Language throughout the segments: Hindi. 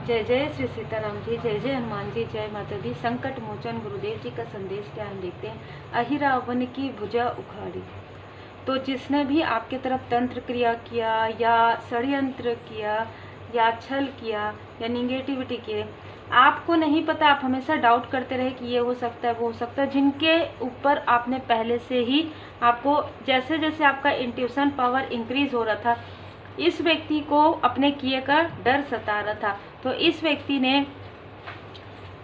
जय जय श्री सीताराम जी, जय जय हनुमान जी, जय माता दी। संकट मोचन गुरुदेव जी का संदेश क्या हम देखते हैं। अहिरावण की भुजा उखाड़ी। तो जिसने भी आपके तरफ तंत्र क्रिया किया या षड्यंत्र किया या छल किया या निगेटिविटी किए, आपको नहीं पता, आप हमेशा डाउट करते रहे कि ये हो सकता है, वो हो सकता है, जिनके ऊपर आपने पहले से ही, आपको जैसे जैसे आपका इंट्यूशन पावर इंक्रीज हो रहा था, इस व्यक्ति को अपने किए का डर सता रहा था। तो इस व्यक्ति ने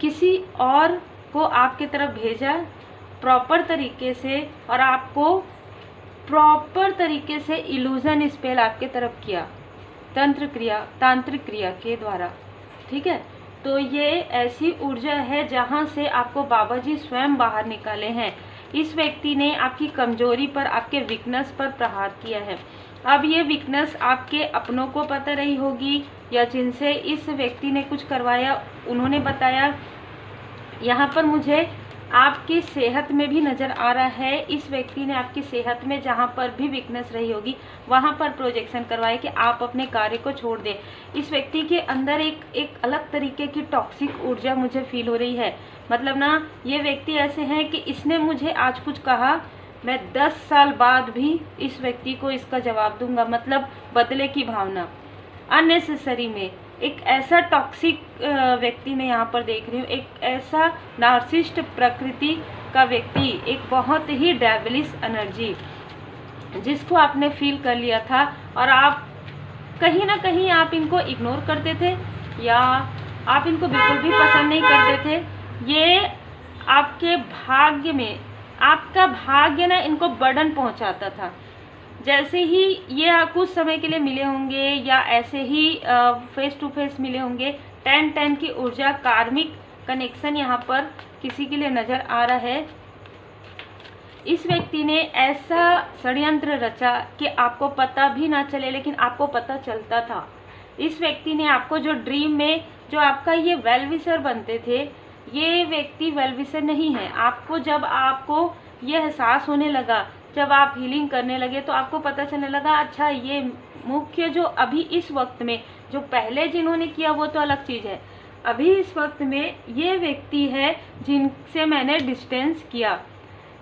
किसी और को आपके तरफ भेजा प्रॉपर तरीके से, और आपको प्रॉपर तरीके से इल्यूजन स्पेल आपके तरफ किया तांत्रिक क्रिया के द्वारा। ठीक है, तो ये ऐसी ऊर्जा है जहाँ से आपको बाबा जी स्वयं बाहर निकाले हैं। इस व्यक्ति ने आपकी कमजोरी पर, आपके वीकनेस पर प्रहार किया है। अब ये वीकनेस आपके अपनों को पता रही होगी या जिनसे इस व्यक्ति ने कुछ करवाया उन्होंने बताया। यहाँ पर मुझे आपकी सेहत में भी नज़र आ रहा है, इस व्यक्ति ने आपकी सेहत में जहाँ पर भी वीकनेस रही होगी वहाँ पर प्रोजेक्शन करवाया कि आप अपने कार्य को छोड़ दें। इस व्यक्ति के अंदर एक अलग तरीके की टॉक्सिक ऊर्जा मुझे फील हो रही है। मतलब ना, ये व्यक्ति ऐसे हैं कि इसने मुझे आज कुछ कहा, मैं 10 साल बाद भी इस व्यक्ति को इसका जवाब दूंगा। मतलब बदले की भावना, अननेसेसरी में एक ऐसा टॉक्सिक व्यक्ति मैं यहाँ पर देख रही हूँ, एक ऐसा नार्सिस्ट प्रकृति का व्यक्ति, एक बहुत ही डेविलिश एनर्जी जिसको आपने फील कर लिया था, और आप कहीं ना कहीं आप इनको इग्नोर करते थे या आप इनको बिल्कुल भी पसंद नहीं करते थे। ये आपके भाग्य में, आपका भाग्य ना इनको बर्डन पहुँचाता था। जैसे ही ये कुछ समय के लिए मिले होंगे या ऐसे ही फेस टू फेस मिले होंगे, 10-10 की ऊर्जा, कार्मिक कनेक्शन यहाँ पर किसी के लिए नज़र आ रहा है। इस व्यक्ति ने ऐसा षड्यंत्र रचा कि आपको पता भी ना चले, लेकिन आपको पता चलता था। इस व्यक्ति ने आपको जो ड्रीम में, जो आपका ये वेल विशर बनते थे, ये व्यक्ति वेल विशर नहीं है। आपको जब आपको ये एहसास होने लगा, जब आप हीलिंग करने लगे, तो आपको पता चलने लगा, अच्छा ये मुख्य जो अभी इस वक्त में, जो पहले जिन्होंने किया वो तो अलग चीज़ है, अभी इस वक्त में ये व्यक्ति है जिनसे मैंने डिस्टेंस किया,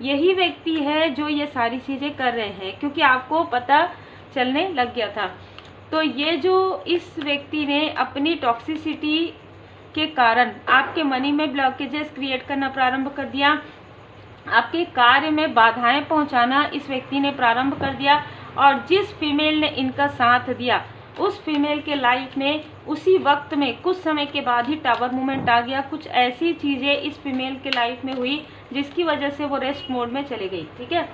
यही व्यक्ति है जो ये सारी चीज़ें कर रहे हैं, क्योंकि आपको पता चलने लग गया था। तो ये जो इस व्यक्ति ने अपनी टॉक्सिसिटी के कारण आपके मनी में ब्लॉकेजेस क्रिएट करना प्रारंभ कर दिया, आपके कार्य में बाधाएं पहुंचाना इस व्यक्ति ने प्रारंभ कर दिया, और जिस फीमेल ने इनका साथ दिया उस फीमेल के लाइफ में उसी वक्त में कुछ समय के बाद ही टावर मूवमेंट आ गया। कुछ ऐसी चीज़ें इस फीमेल के लाइफ में हुई जिसकी वजह से वो रेस्ट मोड में चली गई। ठीक है,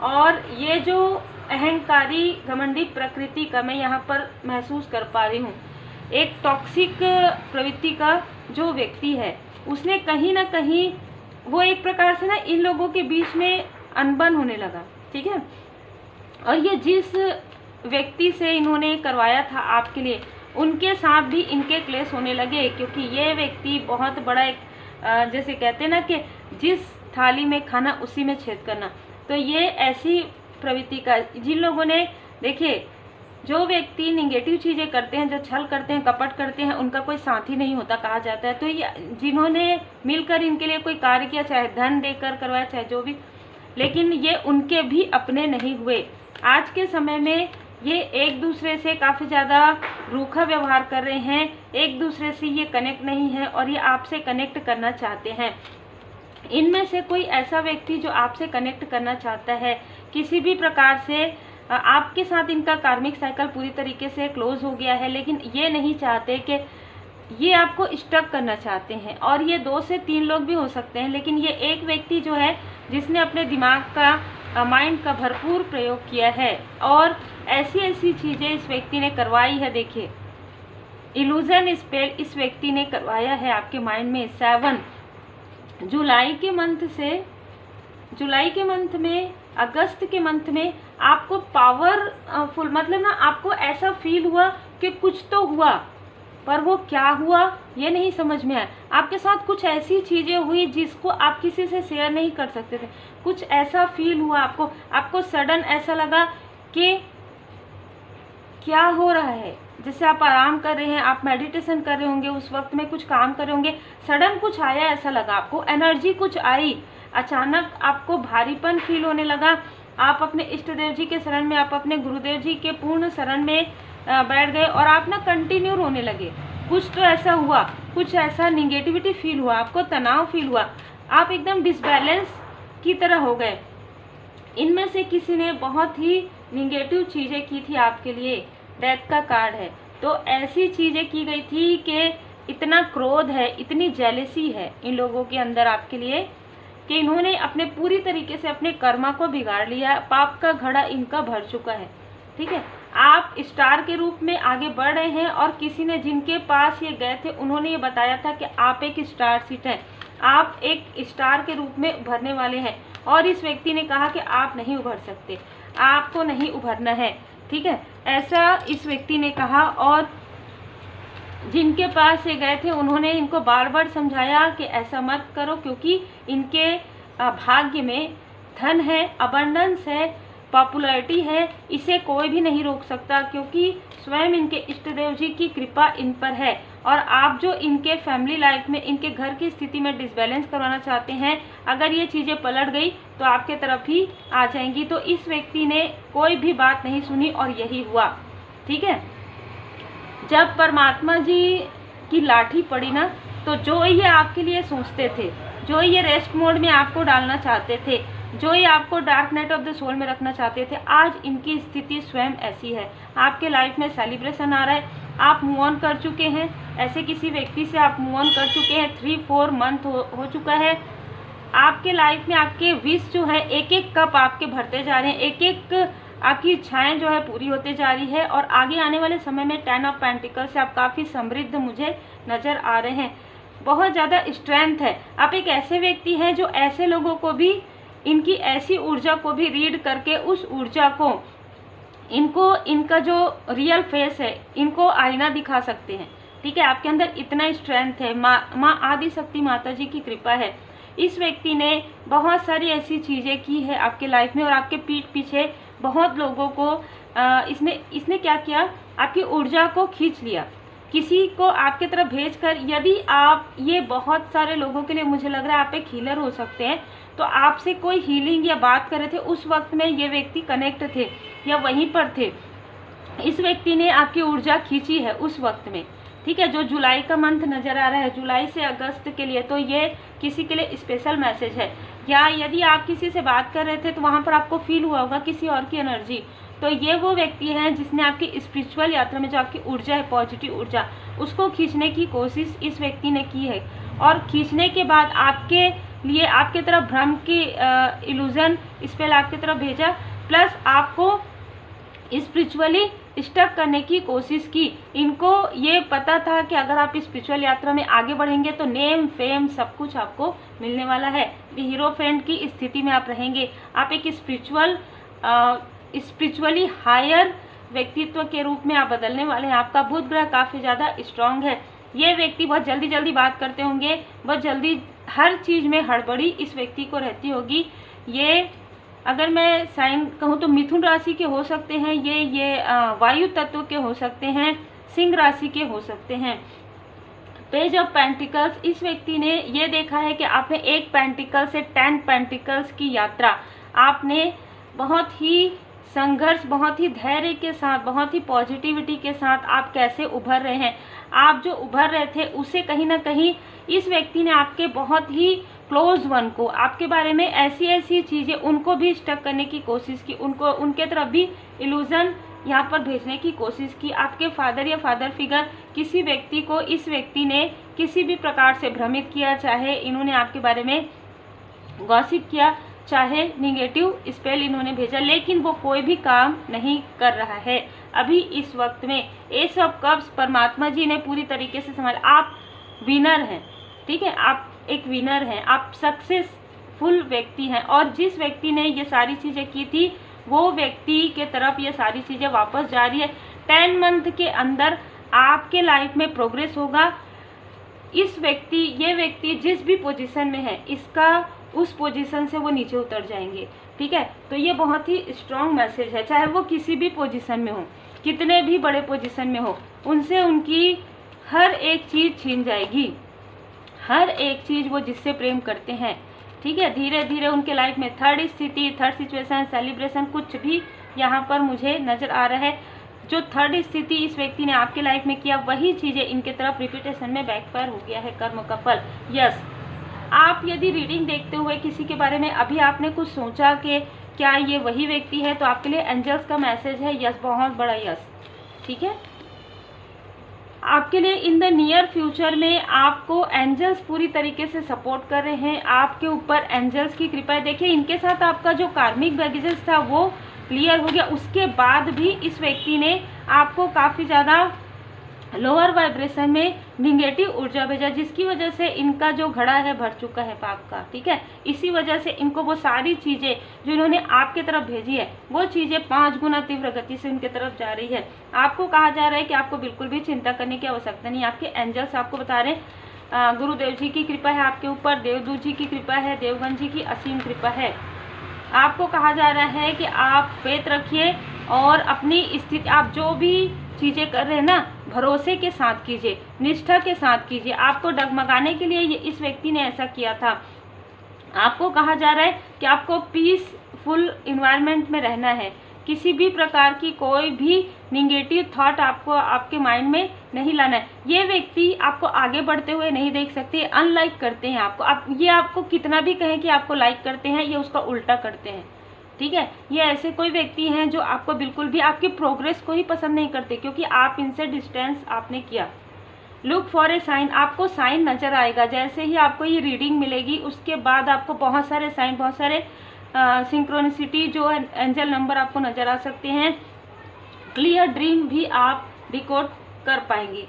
और ये जो अहंकारी घमंडी प्रकृति का मैं यहाँ पर महसूस कर पा रही हूँ, एक टॉक्सिक प्रवृत्ति का जो व्यक्ति है, उसने कहीं ना कहीं वो एक प्रकार से ना इन लोगों के बीच में अनबन होने लगा। ठीक है, और ये जिस व्यक्ति से इन्होंने करवाया था आपके लिए, उनके साथ भी इनके क्लेश होने लगे, क्योंकि ये व्यक्ति बहुत बड़ा एक जैसे कहते हैं ना कि जिस थाली में खाना उसी में छेद करना, तो ये ऐसी प्रवृत्ति का, जिन लोगों ने, देखिए, जो व्यक्ति निगेटिव चीज़ें करते हैं, जो छल करते हैं, कपट करते हैं, उनका कोई साथी नहीं होता कहा जाता है। तो ये जिन्होंने मिलकर इनके लिए कोई कार्य किया, चाहे धन देकर करवाया, चाहे जो भी, लेकिन ये उनके भी अपने नहीं हुए। आज के समय में ये एक दूसरे से काफ़ी ज़्यादा रूखा व्यवहार कर रहे हैं, एक दूसरे से ये कनेक्ट नहीं है, और ये आपसे कनेक्ट करना चाहते हैं। इनमें से कोई ऐसा व्यक्ति जो आपसे कनेक्ट करना चाहता है किसी भी प्रकार से, आपके साथ इनका कार्मिक साइकिल पूरी तरीके से क्लोज हो गया है, लेकिन ये नहीं चाहते कि ये आपको स्टक करना चाहते हैं। और ये 2 से 3 लोग भी हो सकते हैं, लेकिन ये एक व्यक्ति जो है जिसने अपने दिमाग का, माइंड का भरपूर प्रयोग किया है, और ऐसी ऐसी चीज़ें इस व्यक्ति ने करवाई है। देखिए, इल्यूजन स्पेल इस व्यक्ति ने करवाया है आपके माइंड में। 7 जुलाई के मंथ में, अगस्त के मंथ में आपको पावरफुल, मतलब ना आपको ऐसा फील हुआ कि कुछ तो हुआ, पर वो क्या हुआ ये नहीं समझ में आया। आपके साथ कुछ ऐसी चीज़ें हुई जिसको आप किसी से शेयर नहीं कर सकते थे। कुछ ऐसा फील हुआ आपको सडन ऐसा लगा कि क्या हो रहा है, जैसे आप आराम कर रहे हैं, आप मेडिटेशन कर रहे होंगे, उस वक्त में कुछ काम कर रहे होंगे, सडन कुछ आया, ऐसा लगा आपको, एनर्जी कुछ आई, अचानक आपको भारीपन फील होने लगा, आप अपने इष्ट देव जी के शरण में, आप अपने गुरुदेव जी के पूर्ण शरण में बैठ गए और आप ना कंटिन्यू रोने लगे। कुछ तो ऐसा हुआ, कुछ ऐसा निगेटिविटी फील हुआ, आपको तनाव फील हुआ, आप एकदम डिसबैलेंस की तरह हो गए। इनमें से किसी ने बहुत ही निगेटिव चीज़ें की थी आपके लिए, डेथ का कार्ड है। तो ऐसी चीज़ें की गई थी कि इतना क्रोध है, इतनी जेलसी है इन लोगों के अंदर आपके लिए कि इन्होंने अपने पूरी तरीके से अपने कर्मा को बिगाड़ लिया, पाप का घड़ा इनका भर चुका है। ठीक है, आप स्टार के रूप में आगे बढ़ रहे हैं और किसी ने जिनके पास ये गए थे उन्होंने ये बताया था कि आप एक स्टार सीट हैं, आप एक स्टार के रूप में उभरने वाले हैं। और इस व्यक्ति ने कहा कि आप नहीं उभर सकते, आपको नहीं उभरना है। ठीक है, ऐसा इस व्यक्ति ने कहा और जिनके पास ये गए थे उन्होंने इनको बार बार समझाया कि ऐसा मत करो, क्योंकि इनके भाग्य में धन है, अबंडेंस है, पॉपुलैरिटी है, इसे कोई भी नहीं रोक सकता, क्योंकि स्वयं इनके इष्ट देव जी की कृपा इन पर है। और आप जो इनके फैमिली लाइफ में, इनके घर की स्थिति में डिसबैलेंस करवाना चाहते हैं, अगर ये चीज़ें पलट गई तो आपके तरफ ही आ जाएंगी। तो इस व्यक्ति ने कोई भी बात नहीं सुनी और यही हुआ। ठीक है, जब परमात्मा जी की लाठी पड़ी ना, तो जो ये आपके लिए सोचते थे, जो ये रेस्ट मोड में आपको डालना चाहते थे, जो ये आपको dark night of the soul में रखना चाहते थे, आज इनकी स्थिति स्वयं ऐसी है। आपके लाइफ में सेलिब्रेशन आ रहा है, आप मूव ऑन कर चुके हैं, ऐसे किसी व्यक्ति से आप मूव ऑन कर चुके हैं, 3-4 मंथ हो चुका है। आपके लाइफ में आपके विश जो है, एक एक कप आपके भरते जा रहे हैं, एक एक आपकी इच्छाएं जो है पूरी होते जा रही है। और आगे आने वाले समय में 10 ऑफ पेंटिकल से आप काफ़ी समृद्ध मुझे नज़र आ रहे हैं, बहुत ज़्यादा स्ट्रेंथ है। आप एक ऐसे व्यक्ति हैं जो ऐसे लोगों को भी, इनकी ऐसी ऊर्जा को भी रीड करके उस ऊर्जा को, इनको इनका जो रियल फेस है, इनको आईना दिखा सकते हैं। ठीक है, आपके अंदर इतना स्ट्रेंथ है, माँ आदि शक्ति माता जी की कृपा है। इस व्यक्ति ने बहुत सारी ऐसी चीज़ें की है आपके लाइफ में और आपके पीठ पीछे बहुत लोगों को इसने क्या किया, आपकी ऊर्जा को खींच लिया, किसी को आपके तरफ भेजकर। यदि आप, ये बहुत सारे लोगों के लिए मुझे लग रहा है आप एक हीलर हो सकते हैं, तो आपसे कोई हीलिंग या बात कर रहे थे, उस वक्त में ये व्यक्ति कनेक्ट थे या वहीं पर थे, इस व्यक्ति ने आपकी ऊर्जा खींची है उस वक्त में। ठीक है, जो जुलाई का मंथ नज़र आ रहा है, जुलाई से अगस्त के लिए, तो ये किसी के लिए स्पेशल मैसेज है। या यदि आप किसी से बात कर रहे थे तो वहाँ पर आपको फील हुआ होगा किसी और की एनर्जी, तो ये वो व्यक्ति हैं जिसने आपकी स्पिरिचुअल यात्रा में जो आपकी ऊर्जा है, पॉजिटिव ऊर्जा, उसको खींचने की कोशिश इस व्यक्ति ने की है। और खींचने के बाद आपके लिए, आपके तरफ भ्रम की इल्यूजन स्पेल आपकी तरफ भेजा, प्लस आपको स्पिरिचुअली स्टक करने की कोशिश की। इनको ये पता था कि अगर आप स्पिरिचुअल यात्रा में आगे बढ़ेंगे तो नेम फेम सब कुछ आपको मिलने वाला है, हीरोफेंट की स्थिति में आप रहेंगे, आप एक स्पिरिचुअली हायर व्यक्तित्व के रूप में आप बदलने वाले हैं। आपका बुध ग्रह काफ़ी ज़्यादा स्ट्रांग है। ये व्यक्ति बहुत जल्दी जल्दी बात करते होंगे, बहुत जल्दी हर चीज़ में हड़बड़ी इस व्यक्ति को रहती होगी। ये अगर मैं साइन कहूँ तो मिथुन राशि के हो सकते हैं, ये वायु तत्व के हो सकते हैं, सिंह राशि के हो सकते हैं। पेज ऑफ पेंटिकल्स, इस व्यक्ति ने ये देखा है कि आपने 1 पेंटिकल से 10 पेंटिकल्स की यात्रा, आपने बहुत ही संघर्ष, बहुत ही धैर्य के साथ, बहुत ही पॉजिटिविटी के साथ आप कैसे उभर रहे हैं। आप जो उभर रहे थे उसे कहीं ना कहीं इस व्यक्ति ने आपके बहुत ही क्लोज वन को, आपके बारे में ऐसी ऐसी चीज़ें उनको भी स्टक करने की कोशिश की, उनको उनके तरफ भी इल्यूजन यहाँ पर भेजने की कोशिश की। आपके फादर या फादर फिगर किसी व्यक्ति को इस व्यक्ति ने किसी भी प्रकार से भ्रमित किया, चाहे इन्होंने आपके बारे में गॉसिप किया, चाहे निगेटिव स्पेल इन्होंने भेजा, लेकिन वो कोई भी काम नहीं कर रहा है अभी इस वक्त में। एस ऑफ कप्स परमात्मा जी ने पूरी तरीके से संभाल, आप विनर हैं। ठीक है, आप एक विनर हैं, आप सक्सेसफुल व्यक्ति हैं। और जिस व्यक्ति ने ये सारी चीज़ें की थी वो व्यक्ति के तरफ ये सारी चीज़ें वापस जा रही है। 10 मंथ के अंदर आपके लाइफ में प्रोग्रेस होगा। ये व्यक्ति जिस भी पोजीशन में है, इसका उस पोजीशन से वो नीचे उतर जाएंगे। ठीक है, तो ये बहुत ही स्ट्रॉन्ग मैसेज है, चाहे वो किसी भी पोजीशन में हो, कितने भी बड़े पोजीशन में हो, उनसे उनकी हर एक चीज़ छीन जाएगी, हर एक चीज़ वो जिससे प्रेम करते हैं, ठीक है। धीरे धीरे उनके लाइफ में थर्ड स्थिति, थर्ड सिचुएशन, सेलिब्रेशन कुछ भी यहाँ पर मुझे नज़र आ रहा है। जो थर्ड स्थिति इस व्यक्ति ने आपके लाइफ में किया, वही चीज़ें इनके तरफ रिपीटेशन में बैकफायर हो गया है, कर्म का फल। यस, आप यदि रीडिंग देखते हुए किसी के बारे में अभी आपने कुछ सोचा कि क्या ये वही व्यक्ति है, तो आपके लिए एंजल्स का मैसेज है यस, बहुत बड़ा यस, ठीक है। आपके लिए इन द नियर फ्यूचर में आपको एंजल्स पूरी तरीके से सपोर्ट कर रहे हैं, आपके ऊपर एंजल्स की कृपा है। देखिए, इनके साथ आपका जो कार्मिक बैगेजेस था वो क्लियर हो गया, उसके बाद भी इस व्यक्ति ने आपको काफ़ी ज़्यादा लोअर वाइब्रेशन में निगेटिव ऊर्जा भेजा, जिसकी वजह से इनका जो घड़ा है भर चुका है पाप का, ठीक है। इसी वजह से इनको वो सारी चीज़ें जो इन्होंने आपके तरफ भेजी है, वो चीज़ें 5 गुना तीव्र गति से उनके तरफ जा रही है। आपको कहा जा रहा है कि आपको बिल्कुल भी चिंता करने की आवश्यकता नहीं। आपके एंजल्स आपको बता रहे हैं गुरुदेव जी की कृपा है आपके ऊपर, देवदूत जी की कृपा है, देवगन जी की असीम कृपा है। आपको कहा जा रहा है कि आप फेथ रखिए और अपनी स्थिति, आप जो भी चीज़ें कर रहे हैं ना, भरोसे के साथ कीजिए, निष्ठा के साथ कीजिए। आपको डगमगाने के लिए ये इस व्यक्ति ने ऐसा किया था। आपको कहा जा रहा है कि आपको पीसफुल इन्वायरमेंट में रहना है, किसी भी प्रकार की कोई भी निगेटिव थॉट आपको आपके माइंड में नहीं लाना है। ये व्यक्ति आपको आगे बढ़ते हुए नहीं देख सकते, अनलाइक करते हैं आपको। ये आपको कितना भी कहें कि आपको लाइक करते हैं, ये उसका उल्टा करते हैं, ठीक है। ये ऐसे कोई व्यक्ति हैं जो आपको बिल्कुल भी आपकी प्रोग्रेस को ही पसंद नहीं करते, क्योंकि आप इनसे डिस्टेंस आपने किया। लुक फॉर ए साइन, आपको साइन नज़र आएगा। जैसे ही आपको ये रीडिंग मिलेगी, उसके बाद आपको बहुत सारे साइन, बहुत सारे सिंक्रोनिसिटी जो एंजल नंबर आपको नज़र आ सकते हैं। क्लियर ड्रीम भी आप रिकॉर्ड कर पाएंगे।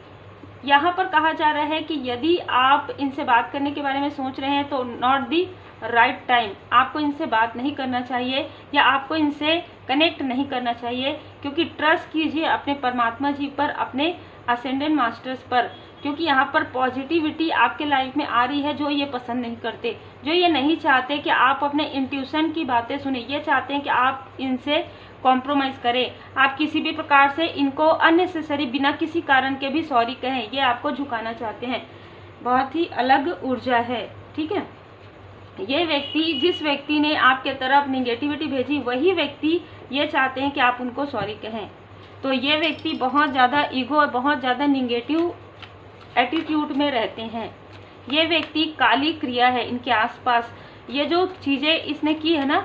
यहाँ पर कहा जा रहा है कि यदि आप इनसे बात करने के बारे में सोच रहे हैं तो नॉट दी राइट टाइम, आपको इनसे बात नहीं करना चाहिए या आपको इनसे कनेक्ट नहीं करना चाहिए, क्योंकि ट्रस्ट कीजिए अपने परमात्मा जी पर, अपने असेंडेंट मास्टर्स पर, क्योंकि यहाँ पर पॉजिटिविटी आपके लाइफ में आ रही है जो ये पसंद नहीं करते, जो ये नहीं चाहते कि आप अपने इंट्यूशन की बातें सुने। ये चाहते हैं कि आप इनसे कॉम्प्रोमाइज़ करें, आप किसी भी प्रकार से इनको अननेसेसरी बिना किसी कारण के भी सॉरी कहें, ये आपको झुकाना चाहते हैं। बहुत ही अलग ऊर्जा है, ठीक है। ये व्यक्ति, जिस व्यक्ति ने आपके तरफ निगेटिविटी भेजी, वही व्यक्ति ये चाहते हैं कि आप उनको सॉरी कहें। तो ये व्यक्ति बहुत ज़्यादा ईगो और बहुत ज़्यादा निगेटिव एटीट्यूड में रहते हैं। ये व्यक्ति काली क्रिया है इनके आसपास। ये जो चीज़ें इसने की है ना,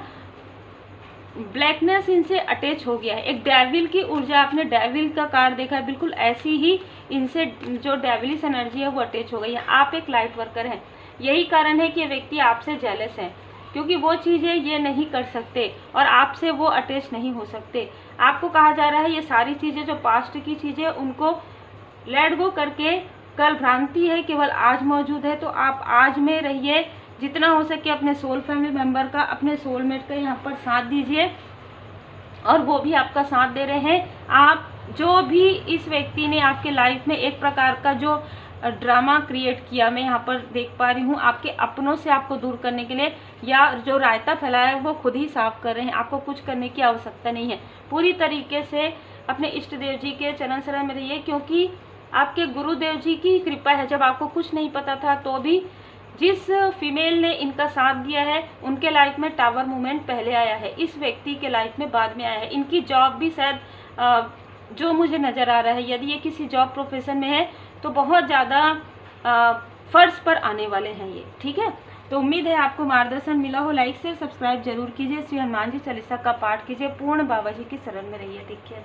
ब्लैकनेस इनसे अटैच हो गया है। एक डेविल की ऊर्जा, आपने डेविल का कार्ड देखा है, बिल्कुल ऐसी ही इनसे जो डेविलिश एनर्जी है वो अटैच हो गई है। आप एक लाइट वर्कर हैं, यही कारण है कि ये व्यक्ति आपसे जेलस है, क्योंकि वो चीज़ें ये नहीं कर सकते और आपसे वो अटैच नहीं हो सकते। आपको कहा जा रहा है ये सारी चीज़ें जो पास्ट की चीज़ें, उनको लेट गो करके, कल भ्रांति है, केवल आज मौजूद है। तो आप आज में रहिए, जितना हो सके अपने सोल फैमिली मेम्बर का, अपने सोलमेट का यहाँ पर साथ दीजिए और वो भी आपका साथ दे रहे हैं। आप जो भी इस व्यक्ति ने आपके लाइफ में एक प्रकार का जो ड्रामा क्रिएट किया, मैं यहाँ पर देख पा रही हूँ, आपके अपनों से आपको दूर करने के लिए या जो रायता फैलाया है वो खुद ही साफ कर रहे हैं। आपको कुछ करने की आवश्यकता नहीं है। पूरी तरीके से अपने इष्ट देव जी के चरण शरण में रहिए, क्योंकि आपके गुरुदेव जी की कृपा है। जब आपको कुछ नहीं पता था तो भी जिस फीमेल ने इनका साथ दिया है, उनके लाइफ में टावर मूवमेंट पहले आया है, इस व्यक्ति के लाइफ में बाद में आया है। इनकी जॉब भी शायद जो मुझे नज़र आ रहा है, यदि ये किसी जॉब प्रोफेशन में है तो बहुत ज़्यादा फर्ज पर आने वाले हैं ये, ठीक है। तो उम्मीद है आपको मार्गदर्शन मिला हो। लाइक शेयर सब्सक्राइब जरूर कीजिए। श्री हनुमान जी चालीसा का पाठ कीजिए। पूर्ण बाबा जी की शरण में रहिए। Take care.